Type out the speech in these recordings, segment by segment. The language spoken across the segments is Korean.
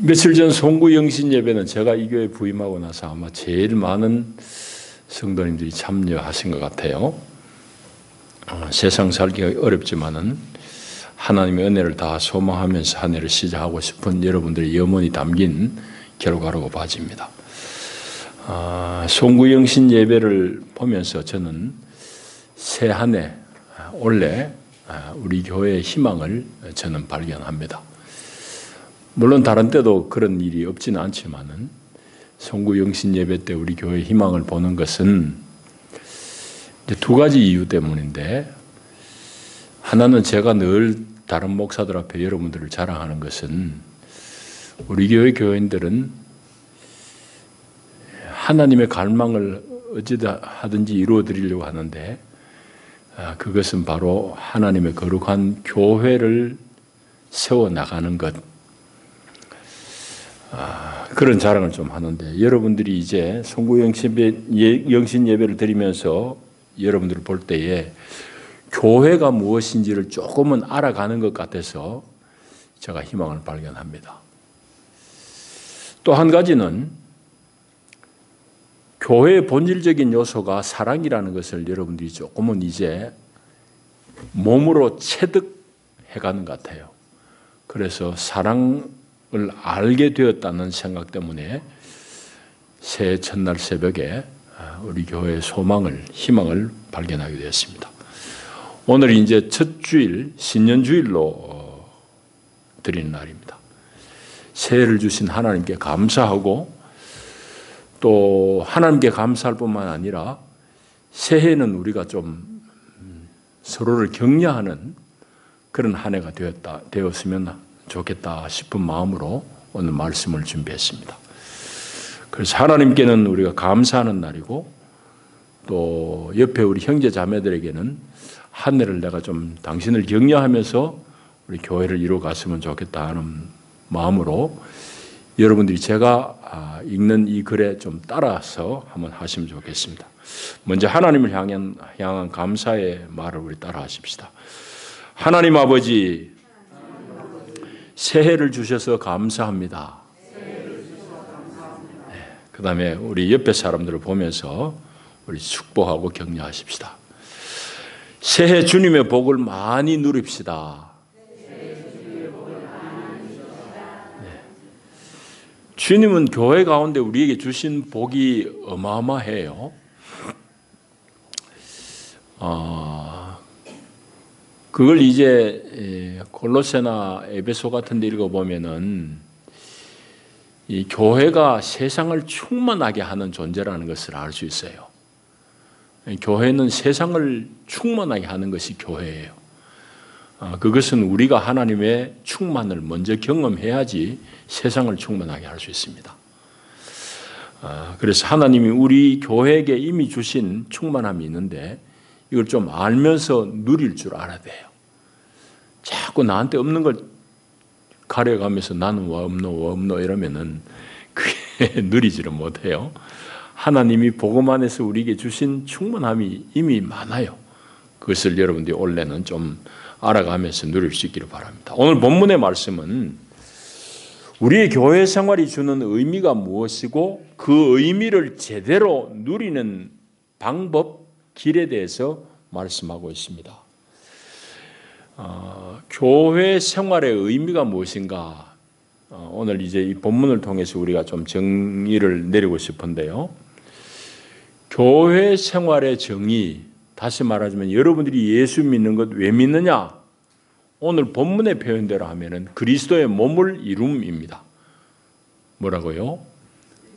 며칠 전 송구 영신 예배는 제가 이 교회 부임하고 나서 아마 제일 많은 성도님들이 참여하신 것 같아요. 세상 살기가 어렵지만은 하나님의 은혜를 다 소망하면서 한 해를 시작하고 싶은 여러분들의 염원이 담긴 결과라고 봐집니다. 송구 영신 예배를 보면서 저는 새 한 해 올해 우리 교회의 희망을 저는 발견합니다. 물론 다른 때도 그런 일이 없지는 않지만은 송구 영신 예배 때 우리 교회의 희망을 보는 것은 이제 두 가지 이유 때문인데, 하나는 제가 늘 다른 목사들 앞에 여러분들을 자랑하는 것은 우리 교회 교인들은 하나님의 갈망을 어찌다 하든지 이루어 드리려고 하는데, 그것은 바로 하나님의 거룩한 교회를 세워나가는 것, 그런 자랑을 좀 하는데, 여러분들이 이제 송구 영신 예배를 드리면서 여러분들을 볼 때에 교회가 무엇인지를 조금은 알아가는 것 같아서 제가 희망을 발견합니다. 또 한 가지는 교회의 본질적인 요소가 사랑이라는 것을 여러분들이 조금은 이제 몸으로 체득해가는 것 같아요. 그래서 사랑을 알게 되었다는 생각 때문에 새해 첫날 새벽에 우리 교회의 소망을, 희망을 발견하게 되었습니다. 오늘 이제 첫 주일, 신년주일로 드리는 날입니다. 새해를 주신 하나님께 감사하고, 또 하나님께 감사할 뿐만 아니라 새해는 우리가 좀 서로를 격려하는 그런 한 해가 되었으면 좋겠다 싶은 마음으로 오늘 말씀을 준비했습니다. 그래서 하나님께는 우리가 감사하는 날이고, 또 옆에 우리 형제 자매들에게는 한 해를 내가 좀 당신을 격려하면서 우리 교회를 이루어갔으면 좋겠다 하는 마음으로 여러분들이 제가 읽는 이 글에 좀 따라서 한번 하시면 좋겠습니다. 먼저 하나님을 향한 감사의 말을 우리 따라 하십시다. 하나님 아버지, 새해를 주셔서 감사합니다. 그 다음에 우리 옆에 사람들을 보면서 우리 축복하고 격려하십시다. 새해 주님의 복을 많이 누립시다. 주님은 교회 가운데 우리에게 주신 복이 어마어마해요. 그걸 이제 골로새나 에베소 같은 데 읽어보면은 이 교회가 세상을 충만하게 하는 존재라는 것을 알 수 있어요. 교회는 세상을 충만하게 하는 것이 교회예요. 그것은 우리가 하나님의 충만을 먼저 경험해야지 세상을 충만하게 할 수 있습니다. 그래서 하나님이 우리 교회에게 이미 주신 충만함이 있는데 이걸 좀 알면서 누릴 줄 알아야 돼요. 자꾸 나한테 없는 걸 가려가면서 나는 와 없노 이러면은 그게 누리지를 못해요. 하나님이 복음 안에서 우리에게 주신 충만함이 이미 많아요. 그것을 여러분들이 올해는 좀 알아가면서 누릴 수 있기를 바랍니다. 오늘 본문의 말씀은 우리의 교회 생활이 주는 의미가 무엇이고 그 의미를 제대로 누리는 방법, 길에 대해서 말씀하고 있습니다. 교회 생활의 의미가 무엇인가? 오늘 이제 이 본문을 통해서 우리가 좀 정의를 내리고 싶은데요. 교회 생활의 정의, 다시 말하자면 여러분들이 예수 믿는 것 왜 믿느냐? 오늘 본문의 표현대로 하면은 그리스도의 몸을 이룸입니다. 뭐라고요?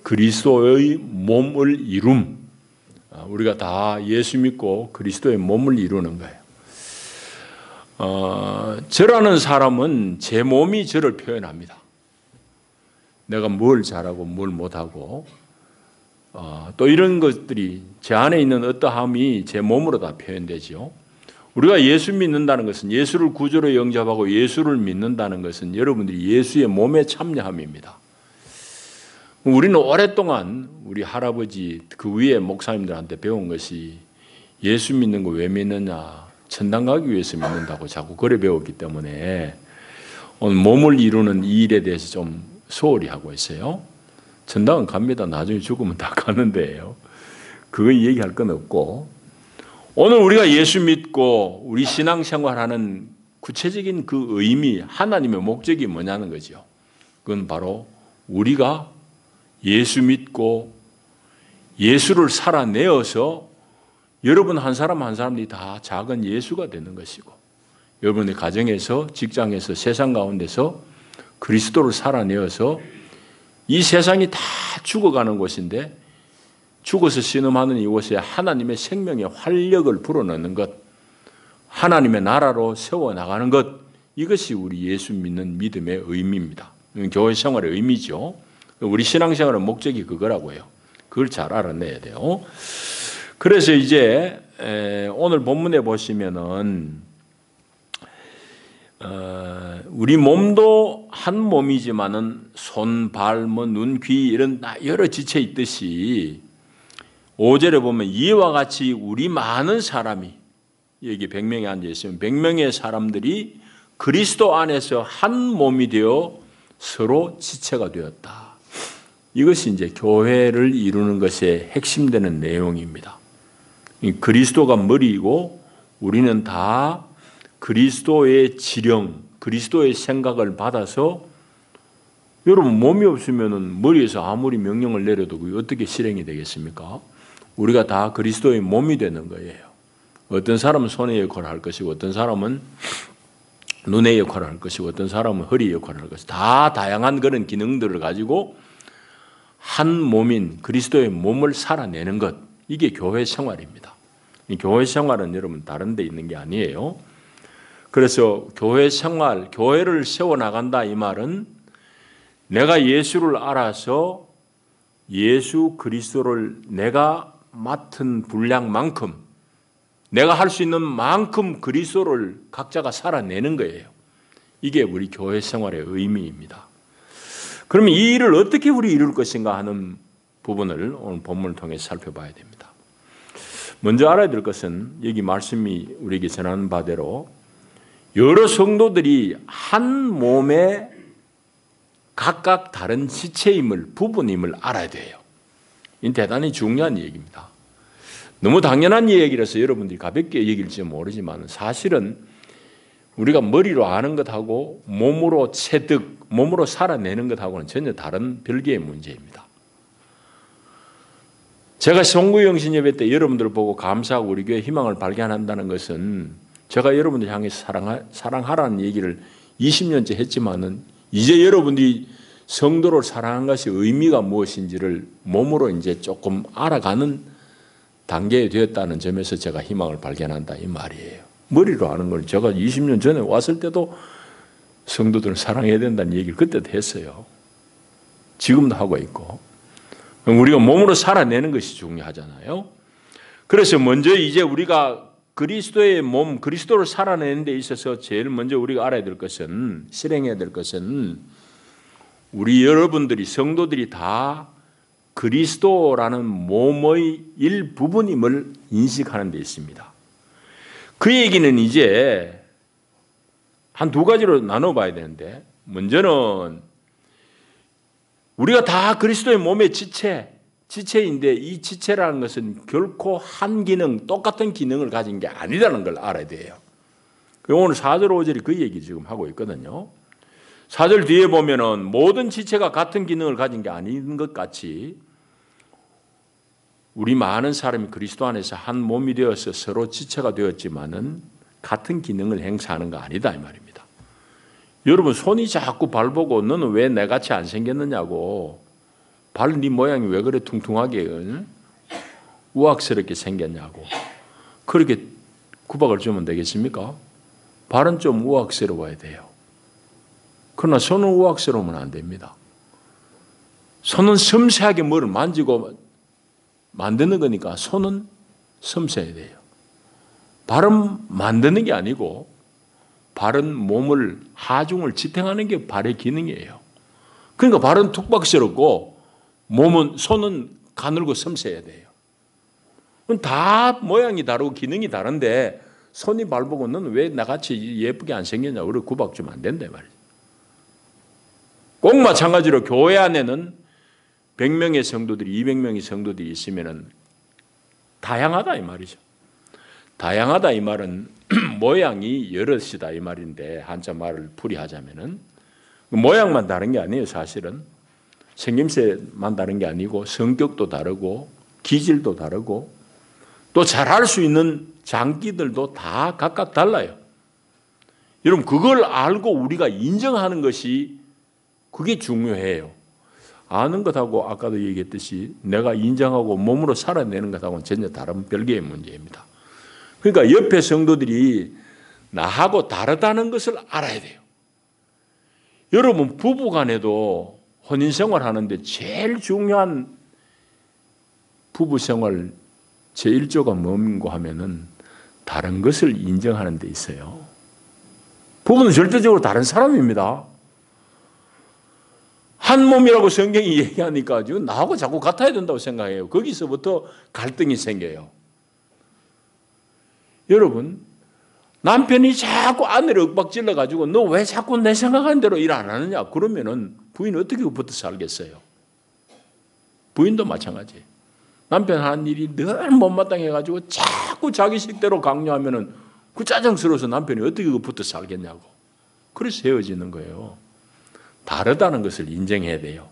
그리스도의 몸을 이룸. 우리가 다 예수 믿고 그리스도의 몸을 이루는 거예요. 저라는 사람은 제 몸이 저를 표현합니다. 내가 뭘 잘하고 뭘 못하고, 또 이런 것들이 제 안에 있는 어떠함이 제 몸으로 다 표현되죠. 우리가 예수 믿는다는 것은, 예수를 구주로 영접하고 예수를 믿는다는 것은 여러분들이 예수의 몸에 참여함입니다. 우리는 오랫동안 우리 할아버지 그 위에 목사님들한테 배운 것이 예수 믿는 거 왜 믿느냐, 천당 가기 위해서 믿는다고 자꾸 그래 배웠기 때문에 오늘 몸을 이루는 이 일에 대해서 좀 소홀히 하고 있어요. 천당은 갑니다. 나중에 죽으면 다 가는데요. 그거 얘기할 건 없고, 오늘 우리가 예수 믿고 우리 신앙생활하는 구체적인 그 의미, 하나님의 목적이 뭐냐는 거죠. 그건 바로 우리가 예수 믿고 예수를 살아내어서 여러분 한 사람 한 사람이 다 작은 예수가 되는 것이고, 여러분의 가정에서, 직장에서, 세상 가운데서 그리스도를 살아내어서 이 세상이 다 죽어가는 곳인데 죽어서 신음하는 이곳에 하나님의 생명의 활력을 불어넣는 것, 하나님의 나라로 세워나가는 것, 이것이 우리 예수 믿는 믿음의 의미입니다. 교회 생활의 의미죠. 우리 신앙생활의 목적이 그거라고요. 그걸 잘 알아내야 돼요. 그래서 이제 오늘 본문에 보시면은 우리 몸도 한 몸이지만은 손, 발, 눈, 귀 이런 여러 지체 있듯이 5절에 보면 이와 같이 우리 많은 사람이, 여기 100명이 앉아 있으면 100명의 사람들이 그리스도 안에서 한 몸이 되어 서로 지체가 되었다. 이것이 이제 교회를 이루는 것의 핵심되는 내용입니다. 그리스도가 머리이고 우리는 다 그리스도의 지령, 그리스도의 생각을 받아서, 여러분 몸이 없으면 머리에서 아무리 명령을 내려도 그게 어떻게 실행이 되겠습니까? 우리가 다 그리스도의 몸이 되는 거예요. 어떤 사람은 손의 역할을 할 것이고, 어떤 사람은 눈의 역할을 할 것이고, 어떤 사람은 허리의 역할을 할 것이고, 다 다양한 그런 기능들을 가지고 한 몸인 그리스도의 몸을 살아내는 것, 이게 교회 생활입니다. 이 교회 생활은 여러분 다른 데 있는 게 아니에요. 그래서 교회 생활, 교회를 세워나간다 이 말은 내가 예수를 알아서 예수 그리스도를 내가 맡은 분량만큼, 내가 할 수 있는 만큼 그리스도를 각자가 살아내는 거예요. 이게 우리 교회 생활의 의미입니다. 그러면 이 일을 어떻게 우리 이룰 것인가 하는 부분을 오늘 본문을 통해 살펴봐야 됩니다. 먼저 알아야 될 것은 여기 말씀이 우리에게 전하는 바대로 여러 성도들이 한 몸에 각각 다른 지체임을, 부분임을 알아야 돼요. 이건 대단히 중요한 얘기입니다. 너무 당연한 얘기라서 여러분들이 가볍게 얘기일지 모르지만 사실은 우리가 머리로 아는 것하고 몸으로 체득, 몸으로 살아내는 것하고는 전혀 다른 별개의 문제입니다. 제가 송구영신 예배 때 여러분들을 보고 감사하고 우리 교회 희망을 발견한다는 것은 제가 여러분들 향해서 사랑하라는 얘기를 20년째 했지만은 이제 여러분들이 성도를 사랑하는 것이 의미가 무엇인지를 몸으로 이제 조금 알아가는 단계에 되었다는 점에서 제가 희망을 발견한다 이 말이에요. 머리로 아는 걸 제가 20년 전에 왔을 때도 성도들을 사랑해야 된다는 얘기를 그때도 했어요. 지금도 하고 있고. 우리가 몸으로 살아내는 것이 중요하잖아요. 그래서 먼저 이제 우리가 그리스도의 몸, 그리스도를 살아내는 데 있어서 제일 먼저 우리가 알아야 될 것은, 실행해야 될 것은 우리 여러분들이, 성도들이 다 그리스도라는 몸의 일부분임을 인식하는 데 있습니다. 그 얘기는 이제 한 두 가지로 나눠봐야 되는데, 먼저는 우리가 다 그리스도의 몸의 지체인데 이 지체라는 것은 결코 한 기능, 똑같은 기능을 가진 게 아니라는 걸 알아야 돼요. 오늘 4절 5절이 그 얘기 지금 하고 있거든요. 4절 뒤에 보면은 모든 지체가 같은 기능을 가진 게 아닌 것 같이 우리 많은 사람이 그리스도 안에서 한 몸이 되어서 서로 지체가 되었지만은 같은 기능을 행사하는 거 아니다 이 말입니다. 여러분 손이 자꾸 발 보고 너는 왜 내같이 안 생겼느냐고, 발 네 모양이 왜 그래 퉁퉁하게 우악스럽게 생겼냐고 그렇게 구박을 주면 되겠습니까? 발은 좀 우악스러워야 돼요. 그러나 손은 우악스러우면 안 됩니다. 손은 섬세하게 뭐를 만지고 만드는 거니까 손은 섬세해야 돼요. 발은 만드는 게 아니고 발은 몸을, 하중을 지탱하는 게 발의 기능이에요. 그러니까 발은 툭박스럽고 손은 가늘고 섬세해야 돼요. 다 모양이 다르고 기능이 다른데 손이 발 보고 너는 왜 나같이 예쁘게 안 생겼냐고 그렇게 구박 주면 안 된다 말이에요. 꼭 마찬가지로 교회 안에는 100명의 성도들이 200명의 성도들이 있으면 다양하다 이 말이죠. 다양하다 이 말은 모양이 여럿이다 이 말인데 한자 말을 풀이하자면은 모양만 다른 게 아니에요. 사실은 생김새만 다른 게 아니고 성격도 다르고 기질도 다르고 또 잘할 수 있는 장기들도 다 각각 달라요. 여러분 그걸 알고 우리가 인정하는 것이 그게 중요해요. 아는 것하고 아까도 얘기했듯이 내가 인정하고 몸으로 살아내는 것하고는 전혀 다른 별개의 문제입니다. 그러니까 옆에 성도들이 나하고 다르다는 것을 알아야 돼요. 여러분 부부간에도 혼인생활 하는데 제일 중요한 부부생활 제1조가 뭔고 하면은 다른 것을 인정하는 데 있어요. 부부는 절대적으로 다른 사람입니다. 한 몸이라고 성경이 얘기하니까 나하고 자꾸 같아야 된다고 생각해요. 거기서부터 갈등이 생겨요. 여러분 남편이 자꾸 아내를 윽박질러가지고 너 왜 자꾸 내 생각하는 대로 일 안 하느냐 그러면은 부인 어떻게 붙어 살겠어요? 부인도 마찬가지예요. 남편 하는 일이 늘 못마땅해가지고 자꾸 자기 식대로 강요하면은 그 짜증스러워서 남편이 어떻게 붙어 살겠냐고. 그래서 헤어지는 거예요. 다르다는 것을 인정해야 돼요.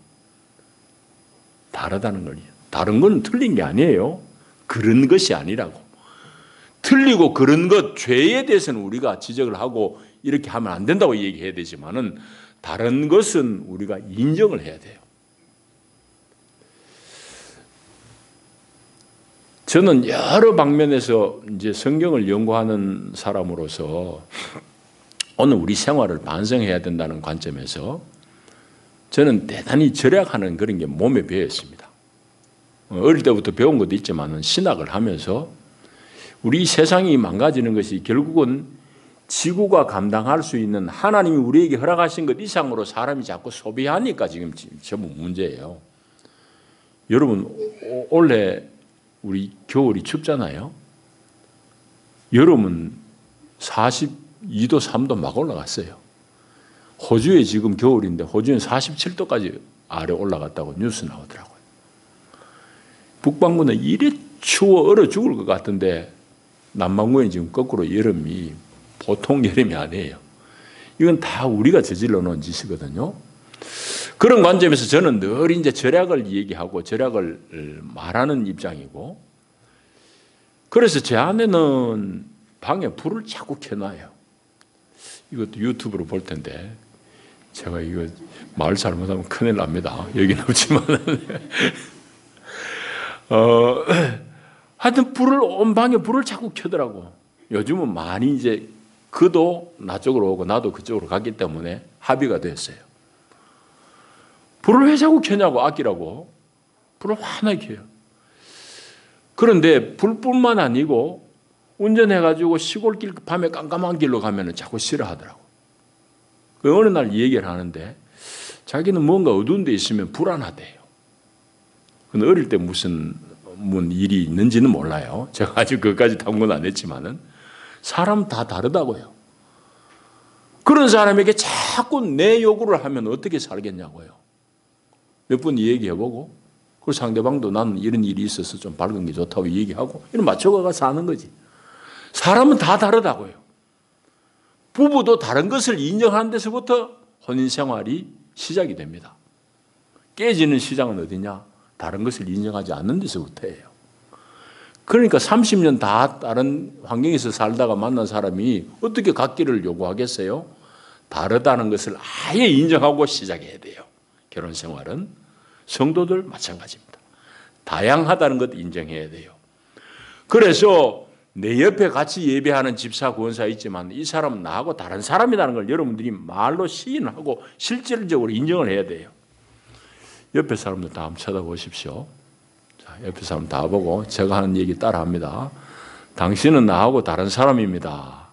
다르다는 걸. 다른 건 틀린 게 아니에요. 그런 것이 아니라고. 틀리고 그런 것, 죄에 대해서는 우리가 지적을 하고 이렇게 하면 안 된다고 얘기해야 되지만은 다른 것은 우리가 인정을 해야 돼요. 저는 여러 방면에서 이제 성경을 연구하는 사람으로서 오늘 우리 생활을 반성해야 된다는 관점에서 저는 대단히 절약하는 그런 게 몸에 배어 있습니다. 어릴 때부터 배운 것도 있지만 신학을 하면서 우리 세상이 망가지는 것이 결국은 지구가 감당할 수 있는 하나님이 우리에게 허락하신 것 이상으로 사람이 자꾸 소비하니까 지금 전부 문제예요. 여러분 올해 우리 겨울이 춥잖아요. 여름은 42도, 3도 막 올라갔어요. 호주에 지금 겨울인데 호주는 47도까지 아래 올라갔다고 뉴스 나오더라고요. 북반구는 이래 추워 얼어 죽을 것 같은데 남반구는 지금 거꾸로 여름이 보통 여름이 아니에요. 이건 다 우리가 저질러 놓은 짓이거든요. 그런 관점에서 저는 늘 이제 절약을 얘기하고 절약을 말하는 입장이고, 그래서 제 아내는 방에 불을 자꾸 켜놔요. 이것도 유튜브로 볼 텐데, 제가 이거 말 잘못하면 큰일 납니다. 여기는 없지만. 하여튼 온 방에 불을 자꾸 켜더라고. 요즘은 많이 이제 그도 나 쪽으로 오고 나도 그쪽으로 갔기 때문에 합의가 됐어요. 불을 왜 자꾸 켜냐고, 아끼라고. 불을 환하게 켜요. 그런데 불뿐만 아니고 운전해가지고 시골길 밤에 깜깜한 길로 가면 자꾸 싫어하더라고. 어느 날 얘기를 하는데 자기는 뭔가 어두운 데 있으면 불안하대요. 근데 어릴 때 무슨 일이 있는지는 몰라요. 제가 아직 그것까지 탐구는 안 했지만은 사람 다 다르다고요. 그런 사람에게 자꾸 내 요구를 하면 어떻게 살겠냐고요. 몇 번 얘기해보고, 그 상대방도 나는 이런 일이 있어서 좀 밝은 게 좋다고 얘기하고, 이런 맞춰가 사는 거지. 사람은 다 다르다고요. 부부도 다른 것을 인정하는 데서부터 혼인생활이 시작이 됩니다. 깨지는 시작은 어디냐? 다른 것을 인정하지 않는 데서부터예요. 그러니까 30년 다 다른 환경에서 살다가 만난 사람이 어떻게 같기를 요구하겠어요? 다르다는 것을 아예 인정하고 시작해야 돼요. 결혼생활은. 성도들 마찬가지입니다. 다양하다는 것 인정해야 돼요. 그래서 내 옆에 같이 예배하는 집사, 구원사 있지만 이 사람은 나하고 다른 사람이라는 걸 여러분들이 말로 시인하고 실질적으로 인정을 해야 돼요. 옆에 사람들 다 한번 쳐다보십시오. 자, 옆에 사람 다 보고 제가 하는 얘기 따라합니다. 당신은 나하고 다른 사람입니다.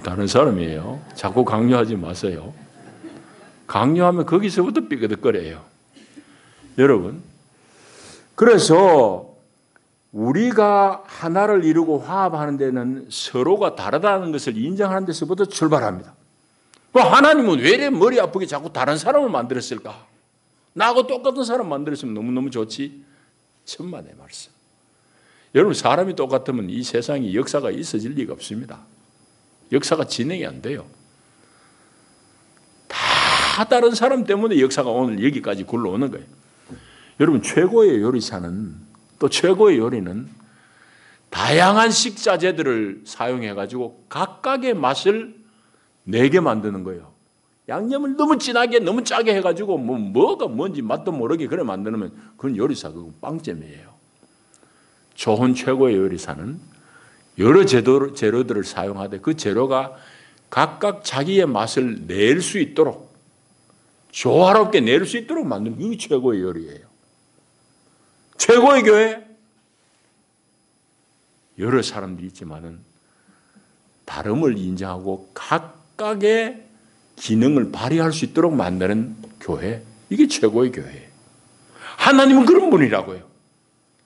다른 사람이에요. 자꾸 강요하지 마세요. 강요하면 거기서부터 삐그덕거려요. 여러분, 그래서 우리가 하나를 이루고 화합하는 데는 서로가 다르다는 것을 인정하는 데서부터 출발합니다. 하나님은 왜 이래 머리 아프게 자꾸 다른 사람을 만들었을까? 나하고 똑같은 사람 만들었으면 너무너무 좋지. 천만의 말씀. 여러분, 사람이 똑같으면 이 세상에 역사가 있어질 리가 없습니다. 역사가 진행이 안 돼요. 다 다른 사람 때문에 역사가 오늘 여기까지 굴러오는 거예요. 여러분, 최고의 요리사는, 또 최고의 요리는 다양한 식자재들을 사용해가지고 각각의 맛을 내게 만드는 거예요. 양념을 너무 진하게, 너무 짜게 해가지고 뭐가 뭔지 맛도 모르게 그래 만드면 그건 요리사, 그건 빵점이에요. 좋은 최고의 요리사는 여러 재료들을 사용하되 그 재료가 각각 자기의 맛을 낼 수 있도록, 조화롭게 낼 수 있도록 만드는 게 최고의 요리예요. 최고의 교회, 여러 사람들이 있지만은 다름을 인정하고 각각의 기능을 발휘할 수 있도록 만드는 교회, 이게 최고의 교회예요. 하나님은 그런 분이라고요.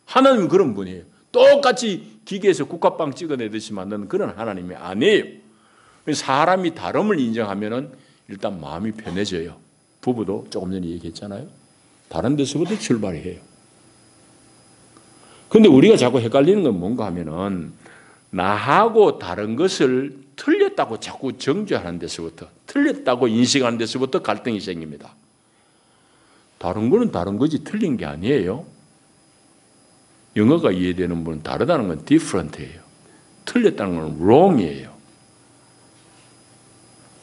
하나님은 그런 분이에요. 똑같이 기계에서 국화빵 찍어내듯이 만드는 그런 하나님이 아니에요. 사람이 다름을 인정하면은 일단 마음이 편해져요. 부부도 조금 전에 얘기했잖아요. 다른 데서부터 출발해요. 근데 우리가 자꾸 헷갈리는 건 뭔가 하면은 나하고 다른 것을 틀렸다고 자꾸 정죄하는 데서부터, 틀렸다고 인식하는 데서부터 갈등이 생깁니다. 다른 거는 다른 거지 틀린 게 아니에요. 영어가 이해되는 분은 다르다는 건 different예요. 틀렸다는 건 wrong이에요.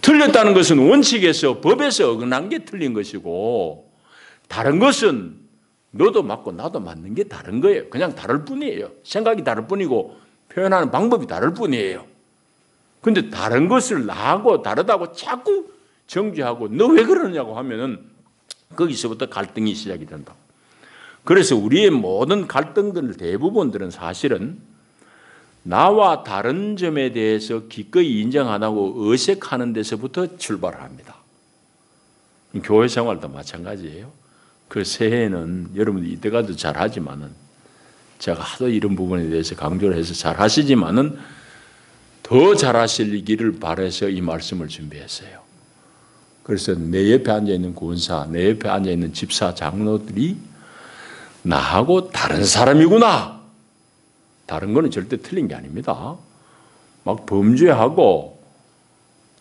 틀렸다는 것은 원칙에서, 법에서 어긋난 게 틀린 것이고, 다른 것은 너도 맞고 나도 맞는 게 다른 거예요. 그냥 다를 뿐이에요. 생각이 다를 뿐이고 표현하는 방법이 다를 뿐이에요. 근데 다른 것을 나하고 다르다고 자꾸 정죄하고 너 왜 그러냐고 하면은 거기서부터 갈등이 시작이 된다. 그래서 우리의 모든 갈등들 대부분들은 사실은 나와 다른 점에 대해서 기꺼이 인정 안 하고 어색하는 데서부터 출발을 합니다. 교회 생활도 마찬가지예요. 그 새해에는 여러분들 이때까지도 잘 하지만은 제가 하도 이런 부분에 대해서 강조를 해서 잘 하시지만은 더 잘하시기를 바라서 이 말씀을 준비했어요. 그래서 내 옆에 앉아있는 권사, 내 옆에 앉아있는 집사, 장로들이 나하고 다른 사람이구나. 다른 거는 절대 틀린 게 아닙니다. 막 범죄하고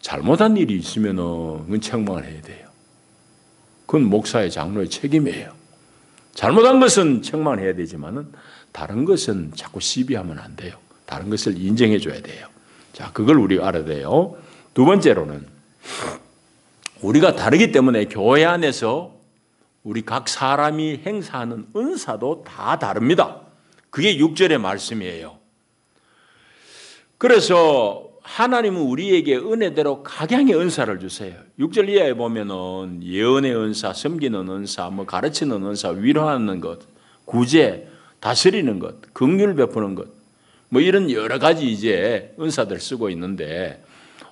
잘못한 일이 있으면은 그건 책망을 해야 돼요. 그건 목사의 장로의 책임이에요. 잘못한 것은 책망을 해야 되지만은 다른 것은 자꾸 시비하면 안 돼요. 다른 것을 인정해 줘야 돼요. 자, 그걸 우리가 알아야 돼요. 두 번째로는 우리가 다르기 때문에 교회 안에서 우리 각 사람이 행사하는 은사도 다 다릅니다. 그게 6절의 말씀이에요. 그래서 하나님은 우리에게 은혜대로 각양의 은사를 주세요. 6절 이하에 보면은 예언의 은사, 섬기는 은사, 가르치는 은사, 위로하는 것, 구제, 다스리는 것, 긍휼 베푸는 것, 이런 여러 가지 이제 은사들 쓰고 있는데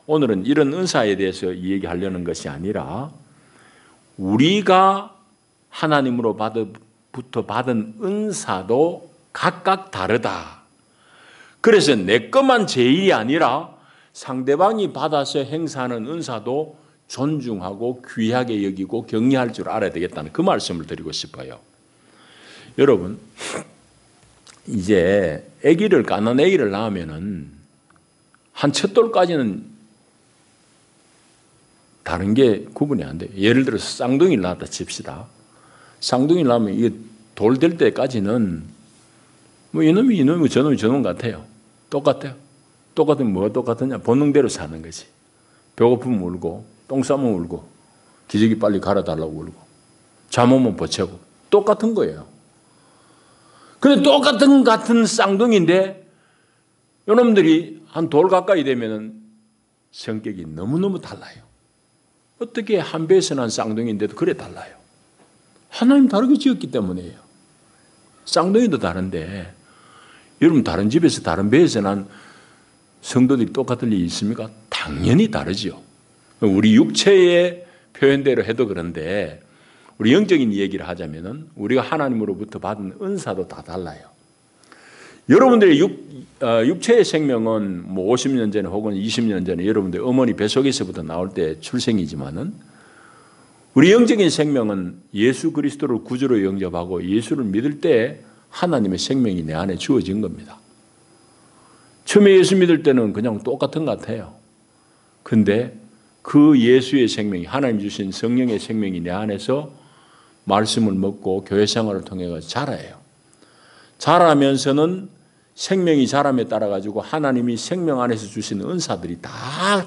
오늘은 이런 은사에 대해서 얘기하려는 것이 아니라 우리가 하나님으로부터 받은 은사도 각각 다르다. 그래서 내 것만 제일이 아니라 상대방이 받아서 행사하는 은사도 존중하고 귀하게 여기고 경외할 줄 알아야 되겠다는 그 말씀을 드리고 싶어요. 여러분, 이제 까난 아기를 낳으면은 한 첫 돌까지는 다른 게 구분이 안 돼요. 예를 들어서 쌍둥이를 낳았다 칩시다. 쌍둥이를 낳으면 이게 돌 될 때까지는 이놈이 저놈 같아요. 똑같아요. 똑같으면 뭐가 똑같으냐? 본능대로 사는 거지. 배고프면 울고, 똥 싸면 울고, 기저귀 빨리 갈아달라고 울고, 잠 오면 버채고, 똑같은 거예요. 근데 같은 쌍둥이인데, 요놈들이 한 돌 가까이 되면은 성격이 너무너무 달라요. 어떻게 한 배에서 난 쌍둥이인데도 그래 달라요. 하나님 다르게 지었기 때문이에요. 쌍둥이도 다른데, 여러분 다른 집에서 다른 배에서 난 성도들이 똑같을 일이 있습니까? 당연히 다르죠. 우리 육체의 표현대로 해도 그런데 우리 영적인 얘기를 하자면은 우리가 하나님으로부터 받은 은사도 다 달라요. 여러분들의 육체의 생명은 뭐 50년 전에 혹은 20년 전에 여러분들 어머니 뱃속에서부터 나올 때 출생이지만은 우리 영적인 생명은 예수 그리스도를 구주로 영접하고 예수를 믿을 때 하나님의 생명이 내 안에 주어진 겁니다. 처음에 예수 믿을 때는 그냥 똑같은 것 같아요. 근데 그 예수의 생명이 하나님 주신 성령의 생명이 내 안에서 말씀을 먹고 교회 생활을 통해 자라요. 자라면서는 생명이 자람에 따라 가지고 하나님이 생명 안에서 주시는 은사들이 다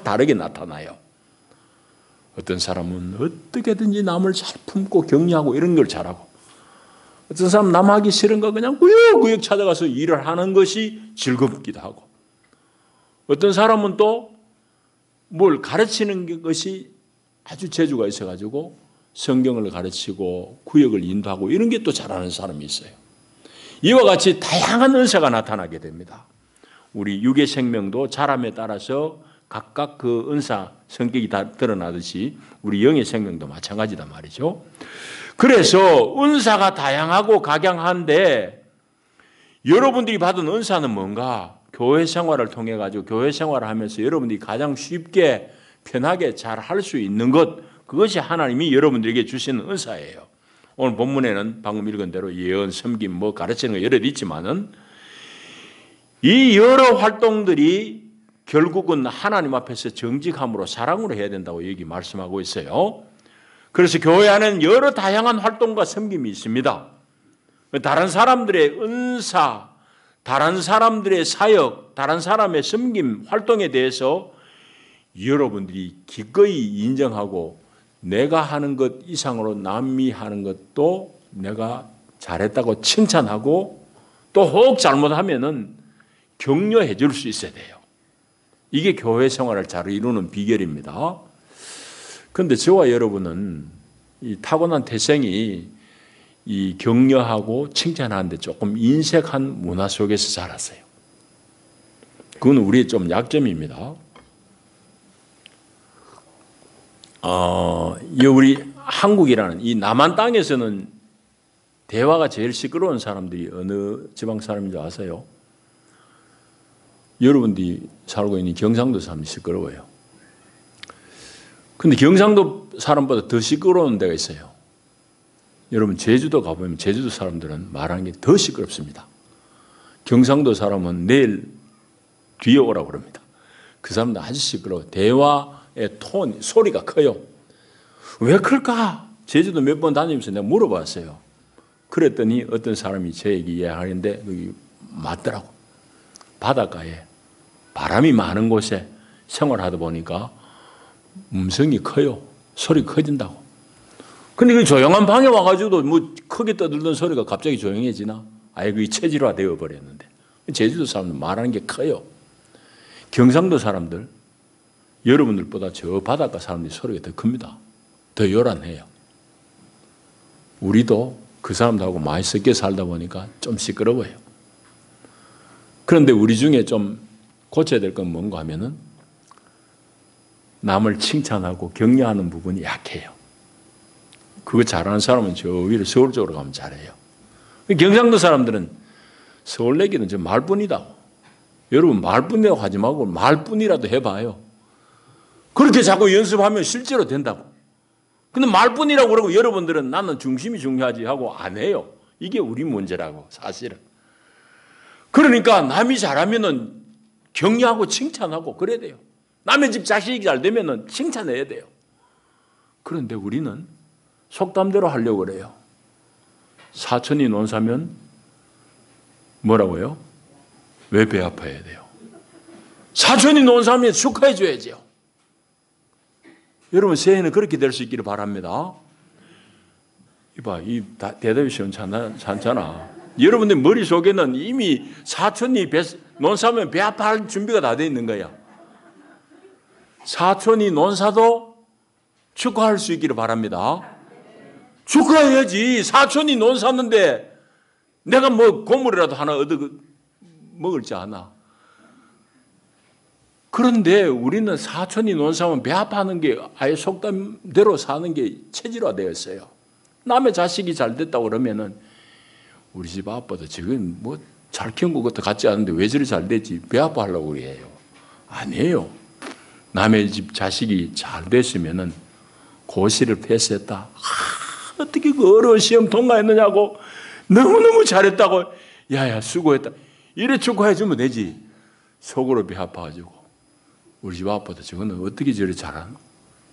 다르게 나타나요. 어떤 사람은 어떻게든지 남을 잘 품고 격려하고 이런 걸 잘하고, 어떤 사람은 남하기 싫은 거 그냥 구역구역 찾아가서 일을 하는 것이 즐겁기도 하고, 어떤 사람은 또 뭘 가르치는 것이 아주 재주가 있어가지고 성경을 가르치고 구역을 인도하고 이런 게 또 잘하는 사람이 있어요. 이와 같이 다양한 은사가 나타나게 됩니다. 우리 육의 생명도 자람에 따라서 각각 그 은사 성격이 다 드러나듯이 우리 영의 생명도 마찬가지다 말이죠. 그래서 은사가 다양하고 각양한데 여러분들이 받은 은사는 뭔가? 교회 생활을 통해 가지고 교회 생활을 하면서 여러분들이 가장 쉽게 편하게 잘 할 수 있는 것, 그것이 하나님이 여러분들에게 주시는 은사예요. 오늘 본문에는 방금 읽은 대로 예언, 섬김, 뭐 가르치는 거 여러 있지만은 이 여러 활동들이 결국은 하나님 앞에서 정직함으로 사랑으로 해야 된다고 여기 말씀하고 있어요. 그래서 교회 안에는 여러 다양한 활동과 섬김이 있습니다. 다른 사람들의 은사, 다른 사람들의 사역, 다른 사람의 섬김 활동에 대해서 여러분들이 기꺼이 인정하고 내가 하는 것 이상으로 남이 하는 것도 내가 잘했다고 칭찬하고 또 혹 잘못하면은 격려해 줄 수 있어야 돼요. 이게 교회 생활을 잘 이루는 비결입니다. 그런데 저와 여러분은 이 타고난 태생이 이 격려하고 칭찬하는데 조금 인색한 문화 속에서 자랐어요. 그건 우리의 좀 약점입니다. 우리 한국이라는 이 남한 땅에서는 대화가 제일 시끄러운 사람들이 어느 지방 사람인지 아세요? 여러분들이 살고 있는 경상도 사람이 시끄러워요. 근데 경상도 사람보다 더 시끄러운 데가 있어요. 여러분 제주도 가보면 제주도 사람들은 말하는 게 더 시끄럽습니다. 경상도 사람은 내일 뒤에 오라고 그럽니다. 그 사람도 아주 시끄러워요. 대화의 톤, 소리가 커요. 왜 그럴까? 제주도 몇 번 다니면서 내가 물어봤어요. 그랬더니 어떤 사람이 제 얘기 이야기하는데 여기 맞더라고. 바닷가에 바람이 많은 곳에 생활하다 보니까 음성이 커요. 소리가 커진다고. 근데 그 조용한 방에 와가지고도 뭐 크게 떠들던 소리가 갑자기 조용해지나? 아예 그게 체질화 되어 버렸는데. 제주도 사람들 말하는 게 커요. 경상도 사람들, 여러분들보다 저 바닷가 사람들이 소리가 더 큽니다. 더 요란해요. 우리도 그 사람들하고 많이 섞여 살다 보니까 좀 시끄러워요. 그런데 우리 중에 좀 고쳐야 될 건 뭔가 하면은 남을 칭찬하고 격려하는 부분이 약해요. 그거 잘하는 사람은 저 위로 서울 쪽으로 가면 잘해요. 경상도 사람들은 서울 내기는 저 말뿐이다. 여러분 말뿐이라고 하지 말고 말뿐이라도 해봐요. 그렇게 자꾸 연습하면 실제로 된다고. 근데 말뿐이라고 그러고 여러분들은 나는 중심이 중요하지 하고 안 해요. 이게 우리 문제라고 사실은. 그러니까 남이 잘하면은 격려하고 칭찬하고 그래야 돼요. 남의 집 자식이 잘 되면은 칭찬해야 돼요. 그런데 우리는 속담대로 하려고 그래요. 사촌이 논사면 뭐라고요? 왜 배 아파야 돼요? 사촌이 논사면 축하해 줘야죠. 여러분 새해는 그렇게 될 수 있기를 바랍니다. 이봐, 이 대답이 시원찮잖아. 여러분들 머릿속에는 이미 사촌이 논사면 배 아파할 준비가 다 돼 있는 거야. 사촌이 논사도 축하할 수 있기를 바랍니다. 축하해야지. 사촌이 논사는데 내가 뭐 고물이라도 하나 얻어 먹을지 않아. 그런데 우리는 사촌이 논사면 배 아파하는 게 아예 속담대로 사는 게 체질화되어 있어요. 남의 자식이 잘 됐다고 그러면은 우리 집 아빠도 지금 뭐 잘 키운 것도 같지 않은데 왜 저리 잘 되지? 배 아파하려고 그래요. 아니에요. 남의 집 자식이 잘 됐으면은 고시를 패스했다. 어떻게 그 어려운 시험 통과했느냐고 너무너무 잘했다고 야야 수고했다. 이래 축하해주면 되지. 속으로 배 아파가지고 우리 집 아빠도 저거는 어떻게 저리 잘하노?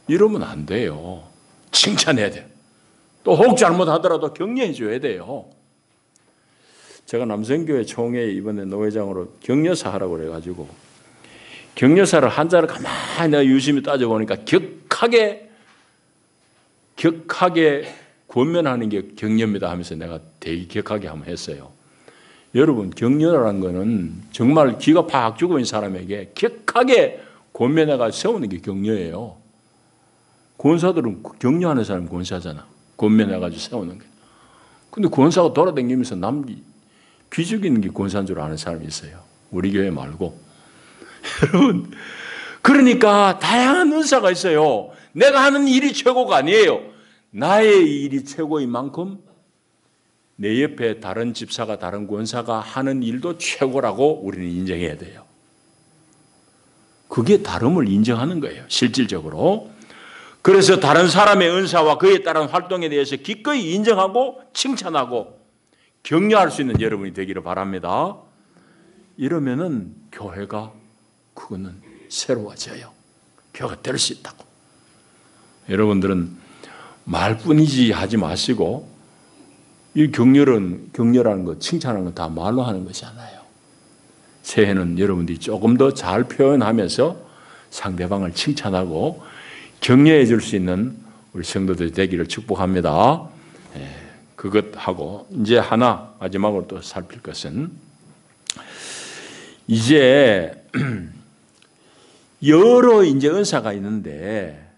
이러면 안 돼요. 칭찬해야 돼요. 또 혹 잘못하더라도 격려해 줘야 돼요. 제가 남성교회 총회에 이번에 노회장으로 격려사 하라고 그래가지고 격려사를 한자를 가만히 내가 유심히 따져보니까 격하게 권면하는 게 격려입니다 하면서 내가 되게 격하게 한번 했어요. 여러분 격려라는 거는 정말 기가 팍 죽어 있는 사람에게 격하게 권면해가 세우는 게 격려예요. 권사들은 격려하는 사람이 권사잖아. 권면해가지고 세우는 게. 근데 권사가 돌아다니면서 귀 죽이는 게 권사인 줄 아는 사람이 있어요. 우리 교회 말고. 여러분, 그러니까 다양한 은사가 있어요. 내가 하는 일이 최고가 아니에요. 나의 일이 최고인 만큼 내 옆에 다른 집사가 다른 권사가 하는 일도 최고라고 우리는 인정해야 돼요. 그게 다름을 인정하는 거예요. 실질적으로. 그래서 다른 사람의 은사와 그에 따른 활동에 대해서 기꺼이 인정하고 칭찬하고 격려할 수 있는 여러분이 되기를 바랍니다. 이러면은 교회가 그거는 새로워져요. 교회가 될 수 있다고. 여러분들은 말뿐이지 하지 마시고 이 격려라는 거, 칭찬하는 거 다 말로 하는 것이잖아요. 새해는 여러분들이 조금 더 잘 표현하면서 상대방을 칭찬하고 격려해 줄 수 있는 우리 성도들이 되기를 축복합니다. 그것하고 이제 하나 마지막으로 또 살필 것은 이제 여러 이제 은사가 있는데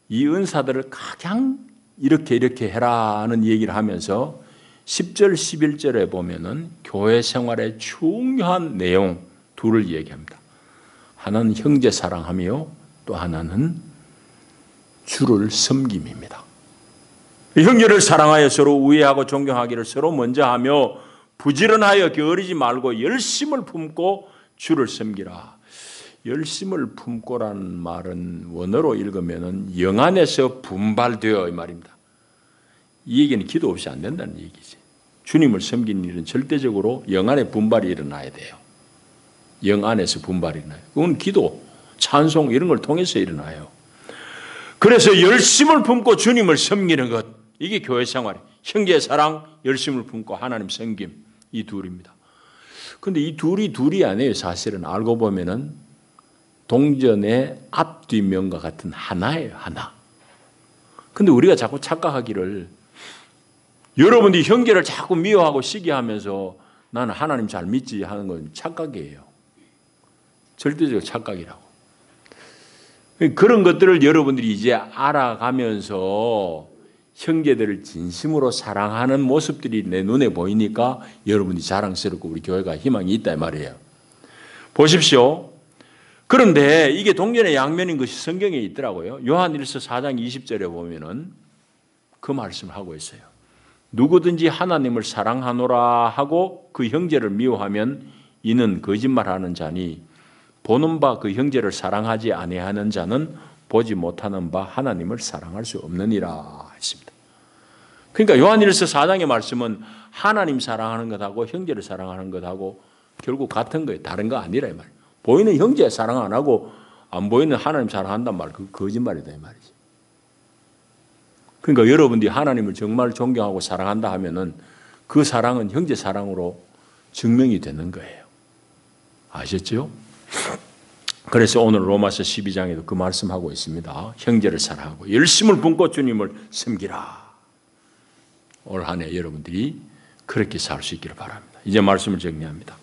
이 은사들을 각양 이렇게 해라는 얘기를 하면서 10절, 11절에 보면은 교회 생활의 중요한 내용 둘을 얘기합니다. 하나는 형제 사랑하며 또 하나는 주를 섬김입니다. 형제를 사랑하여 서로 우애하고 존경하기를 서로 먼저 하며 부지런하여 게으르지 말고 열심을 품고 주를 섬기라. 열심을 품고라는 말은 원어로 읽으면은 영 안에서 분발되어 이 말입니다. 이 얘기는 기도 없이 안 된다는 얘기지. 주님을 섬기는 일은 절대적으로 영 안에 분발이 일어나야 돼요. 영 안에서 분발이 일어나요. 그건 기도, 찬송 이런 걸 통해서 일어나요. 그래서 열심을 품고 주님을 섬기는 것, 이게 교회 생활이에요. 형제 사랑, 열심을 품고 하나님 섬김, 이 둘입니다. 근데 이 둘이 아니에요. 사실은 알고 보면은 동전의 앞뒷면과 같은 하나예요. 하나. 근데 우리가 자꾸 착각하기를 여러분들이 형제를 자꾸 미워하고 시기하면서 나는 하나님 잘 믿지 하는 건 착각이에요. 절대적으로 착각이라고. 그런 것들을 여러분들이 이제 알아가면서 형제들을 진심으로 사랑하는 모습들이 내 눈에 보이니까 여러분이 자랑스럽고 우리 교회가 희망이 있다 이 말이에요. 보십시오. 그런데 이게 동전의 양면인 것이 성경에 있더라고요. 요한일서 4장 20절에 보면은 그 말씀을 하고 있어요. 누구든지 하나님을 사랑하노라 하고 그 형제를 미워하면 이는 거짓말하는 자니 보는 바 그 형제를 사랑하지 아니하는 자는 보지 못하는 바 하나님을 사랑할 수 없느니라 했습니다. 그러니까 요한일서 4장의 말씀은 하나님 사랑하는 것하고 형제를 사랑하는 것하고 결국 같은 거예요. 다른 거 아니라 이 말이에요. 보이는 형제 사랑 안 하고 안 보이는 하나님 사랑한단 말, 그 거짓말이다 이 말이지. 그러니까 여러분들이 하나님을 정말 존경하고 사랑한다 하면은 그 사랑은 형제 사랑으로 증명이 되는 거예요. 아셨죠? 그래서 오늘 로마서 12장에도 그 말씀하고 있습니다. 형제를 사랑하고 열심을 품고 주님을 섬기라. 올 한 해 여러분들이 그렇게 살 수 있기를 바랍니다. 이제 말씀을 정리합니다.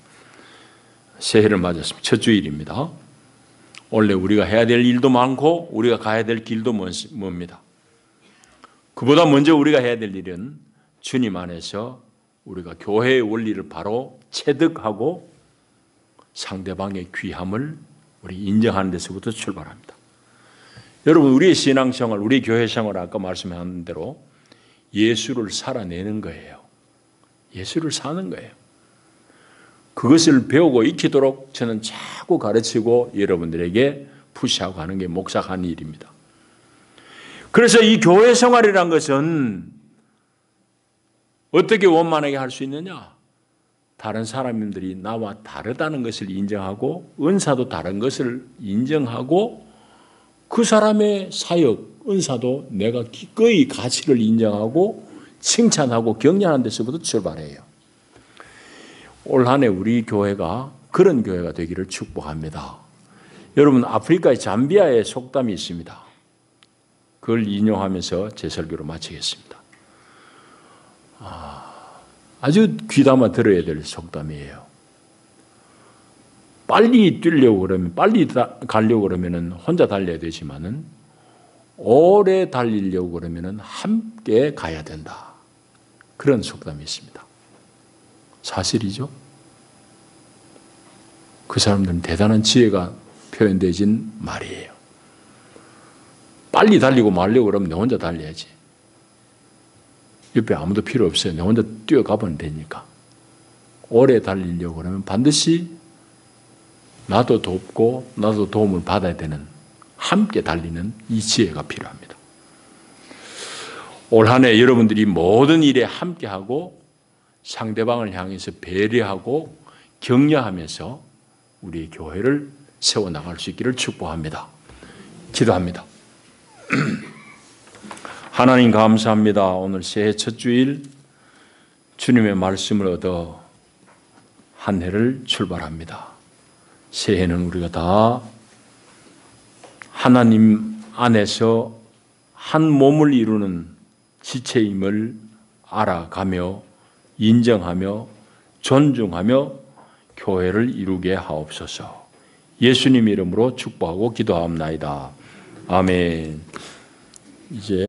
새해를 맞았습니다. 첫 주일입니다. 원래 우리가 해야 될 일도 많고 우리가 가야 될 길도 멉니다. 그보다 먼저 우리가 해야 될 일은 주님 안에서 우리가 교회의 원리를 바로 체득하고 상대방의 귀함을 우리 인정하는 데서부터 출발합니다. 여러분 우리의 신앙생활, 우리 교회 생활 아까 말씀한 대로 예수를 살아내는 거예요. 예수를 사는 거예요. 그것을 배우고 익히도록 저는 자꾸 가르치고 여러분들에게 푸시하고 하는 게 목사가 하는 일입니다. 그래서 이 교회 생활이란 것은 어떻게 원만하게 할 수 있느냐? 다른 사람들이 나와 다르다는 것을 인정하고 은사도 다른 것을 인정하고 그 사람의 사역, 은사도 내가 기꺼이 가치를 인정하고 칭찬하고 격려하는 데서부터 출발해요. 올 한 해 우리 교회가 그런 교회가 되기를 축복합니다. 여러분, 아프리카의 잠비아에 속담이 있습니다. 그걸 인용하면서 제 설교를 마치겠습니다. 아주 귀담아 들어야 될 속담이에요. 빨리 뛰려고 그러면, 빨리 가려고 그러면 혼자 달려야 되지만은 오래 달리려고 그러면 함께 가야 된다. 그런 속담이 있습니다. 사실이죠? 그 사람들은 대단한 지혜가 표현되진 말이에요. 빨리 달리고 말려고 그러면 내 혼자 달려야지. 옆에 아무도 필요 없어요. 내 혼자 뛰어가면 되니까. 오래 달리려고 그러면 반드시 나도 돕고 나도 도움을 받아야 되는, 함께 달리는 이 지혜가 필요합니다. 올 한 해 여러분들이 모든 일에 함께하고 상대방을 향해서 배려하고 격려하면서 우리 교회를 세워나갈 수 있기를 축복합니다. 기도합니다. 하나님 감사합니다. 오늘 새해 첫 주일 주님의 말씀을 얻어 한 해를 출발합니다. 새해는 우리가 다 하나님 안에서 한 몸을 이루는 지체임을 알아가며 인정하며 존중하며 교회를 이루게 하옵소서. 예수님 이름으로 축복하고 기도하옵나이다. 아멘. 이제